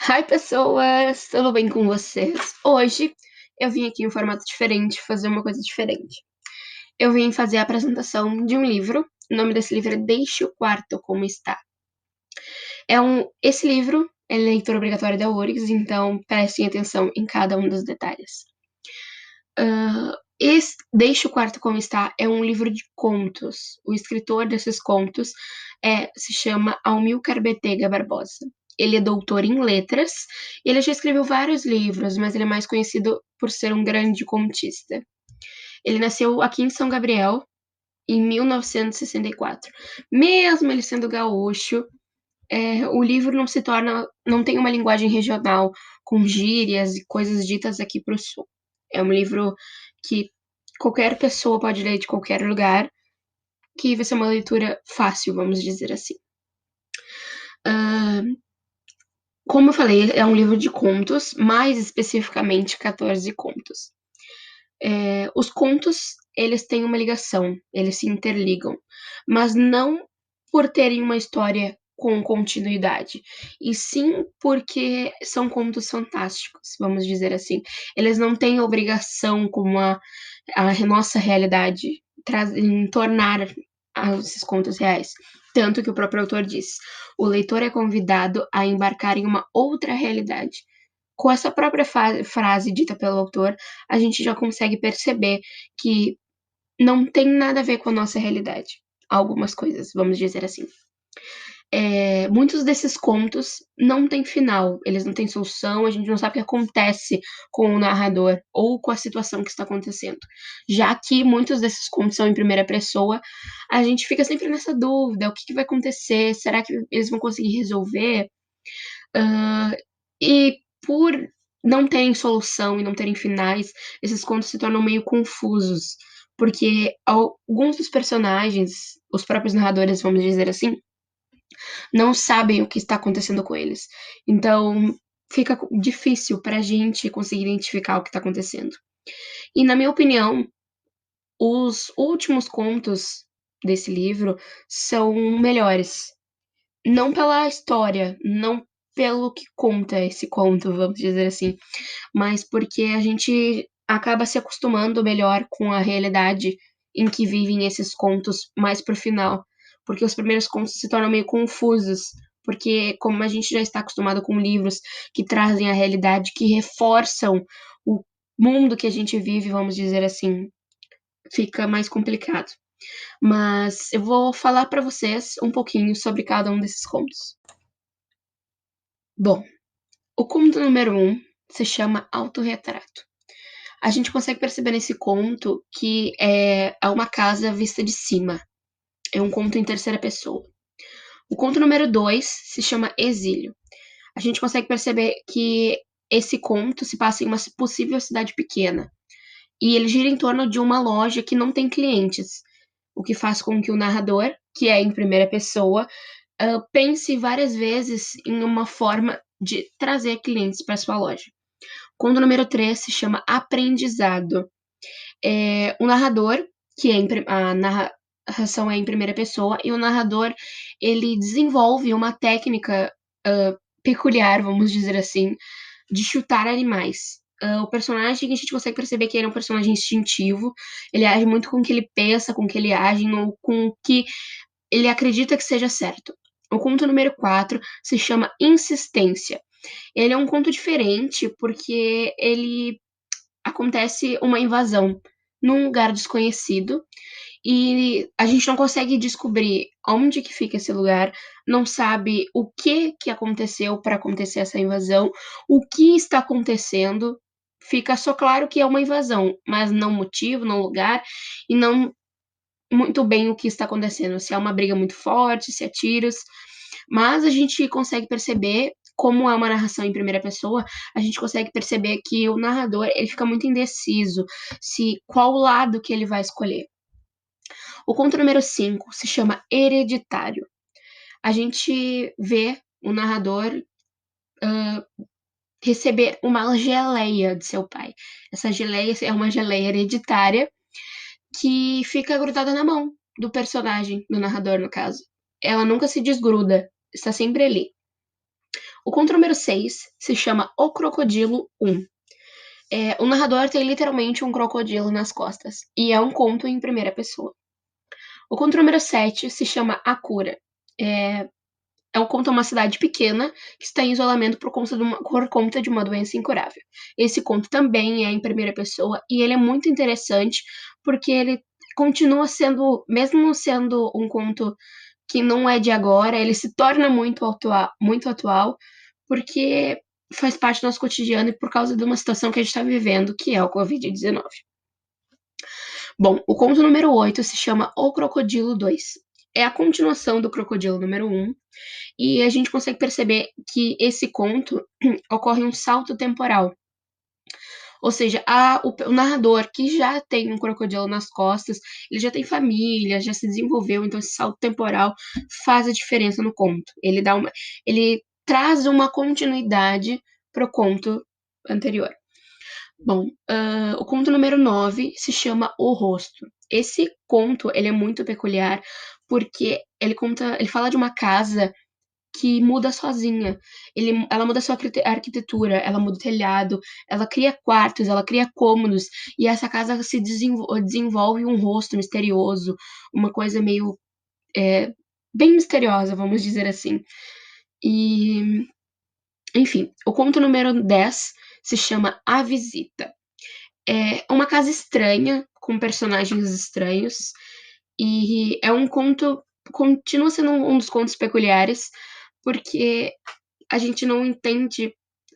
Hi, pessoas! Tudo bem com vocês? Hoje eu vim aqui em um formato diferente, fazer uma coisa diferente. Eu vim fazer a apresentação de um livro. O nome desse livro é Deixe o Quarto Como Está. Esse livro é leitura obrigatória da URGS, então prestem atenção em cada um dos detalhes. Deixe o Quarto Como Está é um livro de contos. O escritor desses contos se chama Amilcar Betega Barbosa. Ele é doutor em letras, ele já escreveu vários livros, mas ele é mais conhecido por ser um grande contista. Ele nasceu aqui em São Gabriel, em 1964. Mesmo ele sendo gaúcho, o livro não tem uma linguagem regional com gírias e coisas ditas aqui para o sul. É um livro que qualquer pessoa pode ler de qualquer lugar, que vai ser uma leitura fácil, vamos dizer assim. Como eu falei, é um livro de contos, mais especificamente 14 contos. Os contos, eles têm uma ligação, eles se interligam, mas não por terem uma história com continuidade, e sim porque são contos fantásticos, vamos dizer assim. Eles não têm obrigação, como a nossa realidade, em tornar esses contos reais. Tanto que o próprio autor diz: o leitor é convidado a embarcar em uma outra realidade. Com essa própria frase dita pelo autor, a gente já consegue perceber que não tem nada a ver com a nossa realidade. Algumas coisas, vamos dizer assim. Muitos desses contos não têm final, eles não têm solução, a gente não sabe o que acontece com o narrador ou com a situação que está acontecendo. Já que muitos desses contos são em primeira pessoa, a gente fica sempre nessa dúvida: o que vai acontecer? Será que eles vão conseguir resolver? E por não terem solução e não terem finais, esses contos se tornam meio confusos, porque alguns dos personagens, os próprios narradores, vamos dizer assim, não sabem o que está acontecendo com eles. Então, fica difícil para a gente conseguir identificar o que está acontecendo. E, na minha opinião, os últimos contos desse livro são melhores. Não pela história, não pelo que conta esse conto, vamos dizer assim, mas porque a gente acaba se acostumando melhor com a realidade em que vivem esses contos mais pro final, porque os primeiros contos se tornam meio confusos, porque como a gente já está acostumado com livros que trazem a realidade, que reforçam o mundo que a gente vive, vamos dizer assim, fica mais complicado. Mas eu vou falar para vocês um pouquinho sobre cada um desses contos. Bom, o conto número 1 se chama Autorretrato. A gente consegue perceber nesse conto que é uma casa vista de cima. É um conto em terceira pessoa. O conto número 2 se chama Exílio. A gente consegue perceber que esse conto se passa em uma possível cidade pequena. E ele gira em torno de uma loja que não tem clientes, o que faz com que o narrador, que é em primeira pessoa, pense várias vezes em uma forma de trazer clientes para sua loja. Conto número 3 se chama Aprendizado. O narrador, que a narração é em primeira pessoa, e o narrador ele desenvolve uma técnica peculiar, vamos dizer assim, de chutar animais. O personagem, a gente consegue perceber que ele é um personagem instintivo, ele age muito com o que ele pensa, com o que ele age, ou com o que ele acredita que seja certo. O conto número 4 se chama Insistência. Ele é um conto diferente porque ele acontece uma invasão num lugar desconhecido e a gente não consegue descobrir onde que fica esse lugar, não sabe o que aconteceu para acontecer essa invasão, o que está acontecendo. Fica só claro que é uma invasão, mas não motivo, não lugar e não muito bem o que está acontecendo, se é uma briga muito forte, se é tiros, mas a gente consegue perceber, como é uma narração em primeira pessoa, a gente consegue perceber que o narrador ele fica muito indeciso se qual lado que ele vai escolher. O conto número 5 se chama Hereditário. A gente vê o narrador receber uma geleia de seu pai. Essa geleia é uma geleia hereditária que fica grudada na mão do personagem, do narrador, no caso. Ela nunca se desgruda, está sempre ali. O conto número 6 se chama O Crocodilo 1. O narrador tem literalmente um crocodilo nas costas, e é um conto em primeira pessoa. O conto número 7 se chama A Cura. É um conto a uma cidade pequena que está em isolamento por conta de uma doença incurável. Esse conto também é em primeira pessoa e ele é muito interessante porque ele continua sendo, mesmo sendo um conto que não é de agora, ele se torna muito atual porque faz parte do nosso cotidiano e por causa de uma situação que a gente está vivendo, que é o Covid-19. Bom, o conto número 8 se chama O Crocodilo 2. É a continuação do Crocodilo número 1, e a gente consegue perceber que esse conto ocorre um salto temporal. Ou seja, o narrador que já tem um crocodilo nas costas, ele já tem família, já se desenvolveu, então esse salto temporal faz a diferença no conto. Ele traz uma continuidade pro conto anterior. Bom, o conto número 9 se chama O Rosto. Esse conto, ele é muito peculiar porque ele fala de uma casa que muda sozinha. Ela muda sua arquitetura, ela muda o telhado, ela cria quartos, ela cria cômodos, e essa casa se desenvolve um rosto misterioso, uma coisa meio bem misteriosa, vamos dizer assim. E, enfim, o conto número 10 se chama A Visita. É uma casa estranha, com personagens estranhos, e é um conto, continua sendo um dos contos peculiares, porque a gente não entende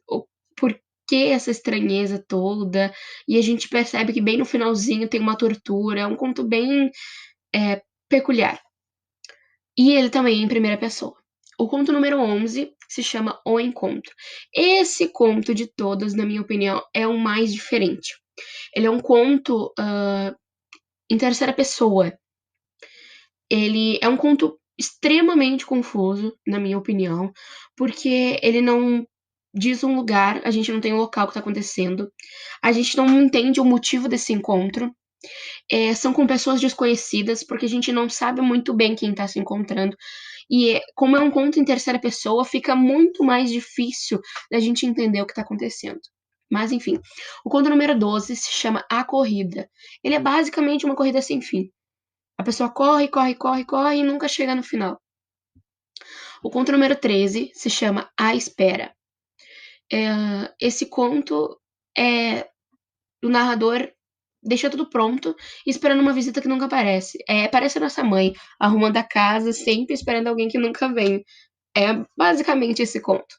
o porquê essa estranheza toda, e a gente percebe que bem no finalzinho tem uma tortura, é um conto bem peculiar. E ele também é em primeira pessoa. O conto número 11 se chama O Encontro. Esse conto de todos, na minha opinião, é o mais diferente. Ele é um conto em terceira pessoa. Ele é um conto extremamente confuso, na minha opinião, porque ele não diz um lugar, a gente não tem o local que está acontecendo, a gente não entende o motivo desse encontro. São com pessoas desconhecidas, porque a gente não sabe muito bem quem está se encontrando. E como é um conto em terceira pessoa, fica muito mais difícil da gente entender o que está acontecendo. Mas enfim, o conto número 12 se chama A Corrida. Ele é basicamente uma corrida sem fim. A pessoa corre, corre, corre, corre e nunca chega no final. O conto número 13 se chama A Espera. Esse conto é o narrador deixa tudo pronto e esperando uma visita que nunca aparece. Parece a nossa mãe, arrumando a casa, sempre esperando alguém que nunca vem. É basicamente esse conto.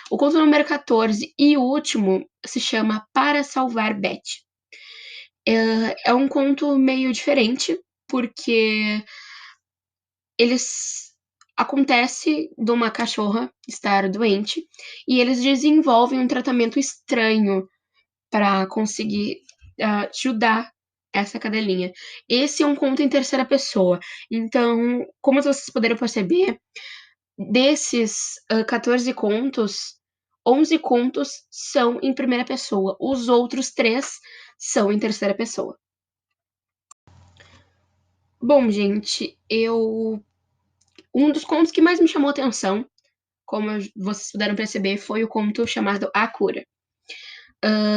O conto número 14 e último se chama Para Salvar Beth. É um conto meio diferente, porque eles acontece de uma cachorra estar doente e eles desenvolvem um tratamento estranho para conseguir ajudar essa cadelinha. Esse é um conto em terceira pessoa. Então, como vocês poderam perceber, desses 14 contos, 11 contos são em primeira pessoa. Os outros 3 são em terceira pessoa. Bom, gente, um dos contos que mais me chamou atenção, como vocês puderam perceber, foi o conto chamado A Cura.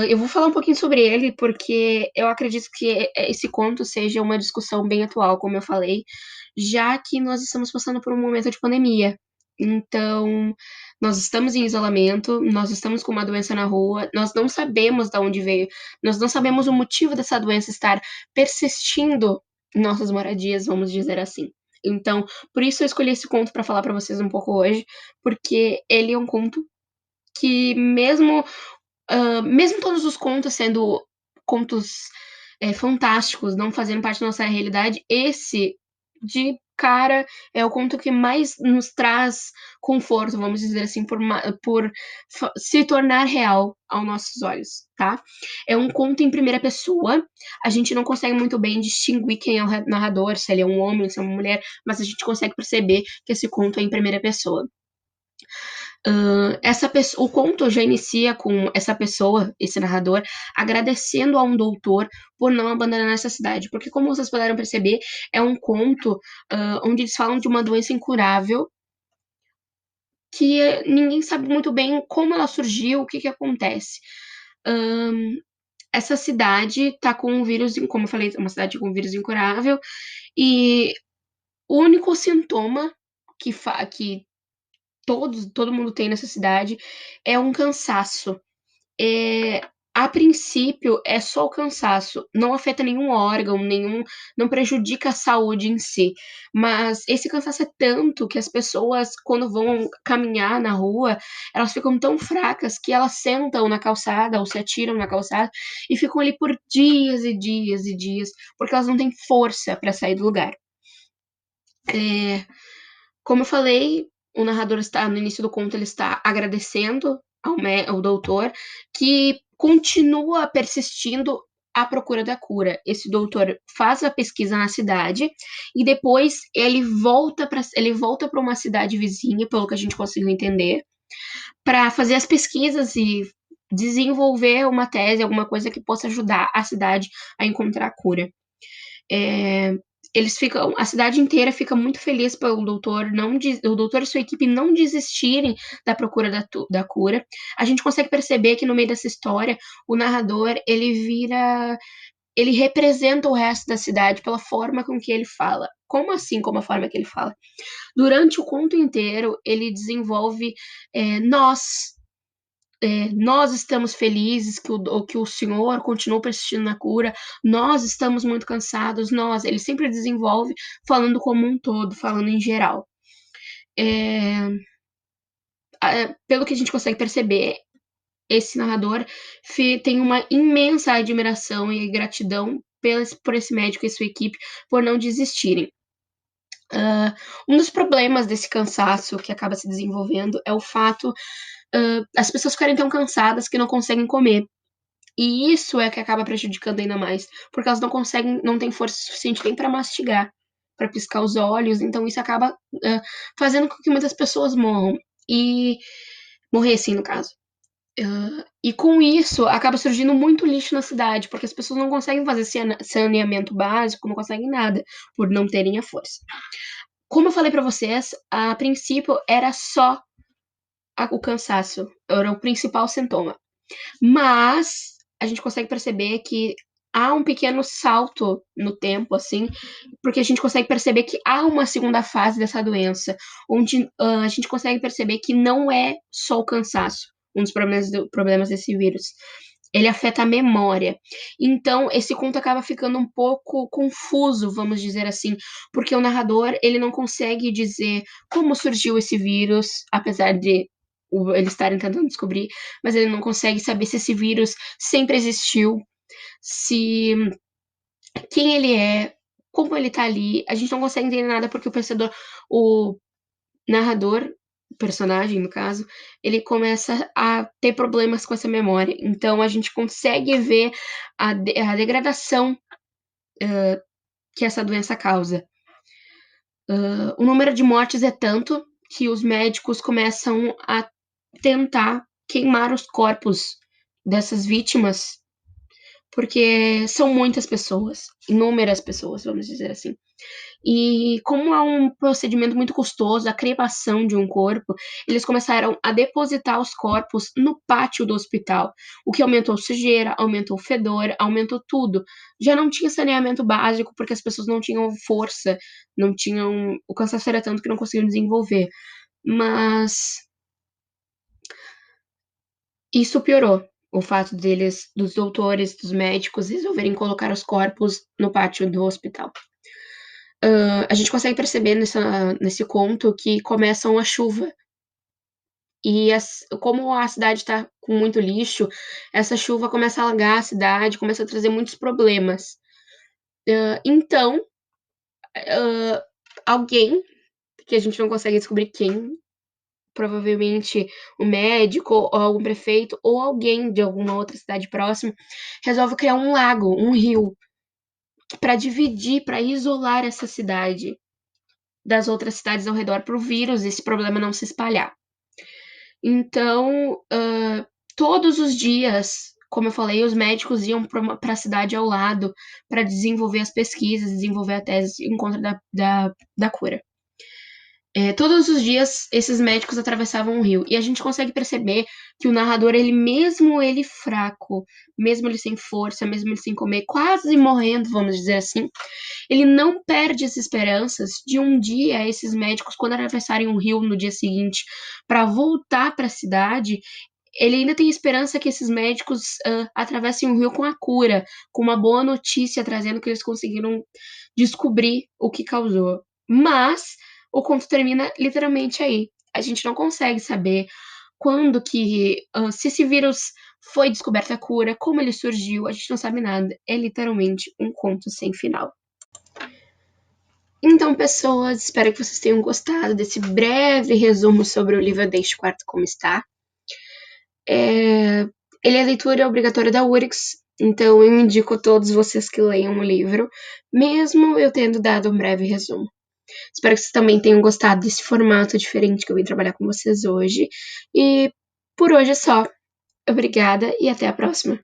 Eu vou falar um pouquinho sobre ele, porque eu acredito que esse conto seja uma discussão bem atual, como eu falei, já que nós estamos passando por um momento de pandemia. Então, nós estamos em isolamento, nós estamos com uma doença na rua, nós não sabemos de onde veio, nós não sabemos o motivo dessa doença estar persistindo em nossas moradias, vamos dizer assim. Então, por isso eu escolhi esse conto para falar para vocês um pouco hoje, porque ele é um conto que mesmo todos os contos sendo contos fantásticos, não fazendo parte da nossa realidade, esse de cara é o conto que mais nos traz conforto, vamos dizer assim, por se tornar real aos nossos olhos, tá? É um conto em primeira pessoa, a gente não consegue muito bem distinguir quem é o narrador, se ele é um homem, se é uma mulher, mas a gente consegue perceber que esse conto é em primeira pessoa. O conto já inicia com essa pessoa, esse narrador, agradecendo a um doutor por não abandonar essa cidade. Porque, como vocês puderam perceber, é um conto onde eles falam de uma doença incurável que ninguém sabe muito bem como ela surgiu, o que acontece. Essa cidade tá com um vírus, como eu falei, é uma cidade com um vírus incurável, e o único sintoma que todo mundo tem nessa cidade é um cansaço. É, a princípio, é só o cansaço, não afeta nenhum órgão, não prejudica a saúde em si. Mas esse cansaço é tanto que as pessoas, quando vão caminhar na rua, elas ficam tão fracas que elas sentam na calçada ou se atiram na calçada e ficam ali por dias e dias e dias, porque elas não têm força para sair do lugar. É, como eu falei, o narrador está, no início do conto, ele está agradecendo ao doutor, que continua persistindo à procura da cura. Esse doutor faz a pesquisa na cidade e depois ele volta para uma cidade vizinha, pelo que a gente conseguiu entender, para fazer as pesquisas e desenvolver uma tese, alguma coisa que possa ajudar a cidade a encontrar a cura. É, a cidade inteira fica muito feliz pelo doutor, o doutor e sua equipe não desistirem da procura da cura. A gente consegue perceber que no meio dessa história, o narrador, ele representa o resto da cidade pela forma com que ele fala. Como assim, como a forma que ele fala? Durante o conto inteiro, ele desenvolve nós. Nós estamos felizes que o Senhor continuou persistindo na cura, nós estamos muito cansados, ele sempre desenvolve falando como um todo, falando em geral. Pelo que a gente consegue perceber, esse narrador tem uma imensa admiração e gratidão por esse médico e sua equipe por não desistirem. Um dos problemas desse cansaço que acaba se desenvolvendo é o fato as pessoas ficarem tão cansadas que não conseguem comer. E isso é que acaba prejudicando ainda mais, porque elas não têm força suficiente nem para mastigar, para piscar os olhos, então isso acaba fazendo com que muitas pessoas morram. E morressem, no caso. E com isso, acaba surgindo muito lixo na cidade, porque as pessoas não conseguem fazer saneamento básico, não conseguem nada, por não terem a força. Como eu falei para vocês, a princípio era só o cansaço, era o principal sintoma. Mas a gente consegue perceber que há um pequeno salto no tempo, assim, porque a gente consegue perceber que há uma segunda fase dessa doença, onde a gente consegue perceber que não é só o cansaço, um dos problemas desse vírus. Ele afeta a memória. Então, esse conto acaba ficando um pouco confuso, vamos dizer assim, porque o narrador, ele não consegue dizer como surgiu esse vírus, apesar de eles estarem tentando descobrir, mas ele não consegue saber se esse vírus sempre existiu, se quem ele é, como ele tá ali. A gente não consegue entender nada porque o narrador, o personagem no caso, ele começa a ter problemas com essa memória. Então a gente consegue ver a degradação que essa doença causa. O número de mortes é tanto que os médicos começam a tentar queimar os corpos dessas vítimas, porque são muitas pessoas, inúmeras pessoas, vamos dizer assim. E como é um procedimento muito custoso, a cremação de um corpo, eles começaram a depositar os corpos no pátio do hospital, o que aumentou a sujeira, aumentou o fedor, aumentou tudo. Já não tinha saneamento básico porque as pessoas não tinham força, não tinham, o cansaço era tanto que não conseguiam desenvolver. Mas isso piorou. O fato dos doutores, dos médicos, resolverem colocar os corpos no pátio do hospital. A gente consegue perceber nesse conto que começa uma chuva. E como a cidade está com muito lixo, essa chuva começa a alagar a cidade, começa a trazer muitos problemas. Então, alguém, que a gente não consegue descobrir quem, provavelmente o médico ou algum prefeito ou alguém de alguma outra cidade próxima, resolve criar um lago, um rio, para dividir, para isolar essa cidade das outras cidades ao redor para o vírus, esse problema não se espalhar. Então, todos os dias, como eu falei, os médicos iam para a cidade ao lado para desenvolver as pesquisas, desenvolver a tese em conta da cura. Todos os dias esses médicos atravessavam um rio e a gente consegue perceber que o narrador, ele mesmo ele fraco, mesmo ele sem força, mesmo ele sem comer, quase morrendo, vamos dizer assim, ele não perde as esperanças de um dia esses médicos, quando atravessarem um rio no dia seguinte para voltar para a cidade, ele ainda tem esperança que esses médicos atravessem o rio com a cura, com uma boa notícia, trazendo que eles conseguiram descobrir o que causou. Mas o conto termina literalmente aí. A gente não consegue saber quando que, se esse vírus foi descoberta a cura, como ele surgiu, a gente não sabe nada. É literalmente um conto sem final. Então, pessoas, espero que vocês tenham gostado desse breve resumo sobre o livro Deixe o Quarto Como Está. Ele é leitura obrigatória da URICS, então eu indico a todos vocês que leiam o livro, mesmo eu tendo dado um breve resumo. Espero que vocês também tenham gostado desse formato diferente que eu vim trabalhar com vocês hoje. E por hoje é só. Obrigada e até a próxima.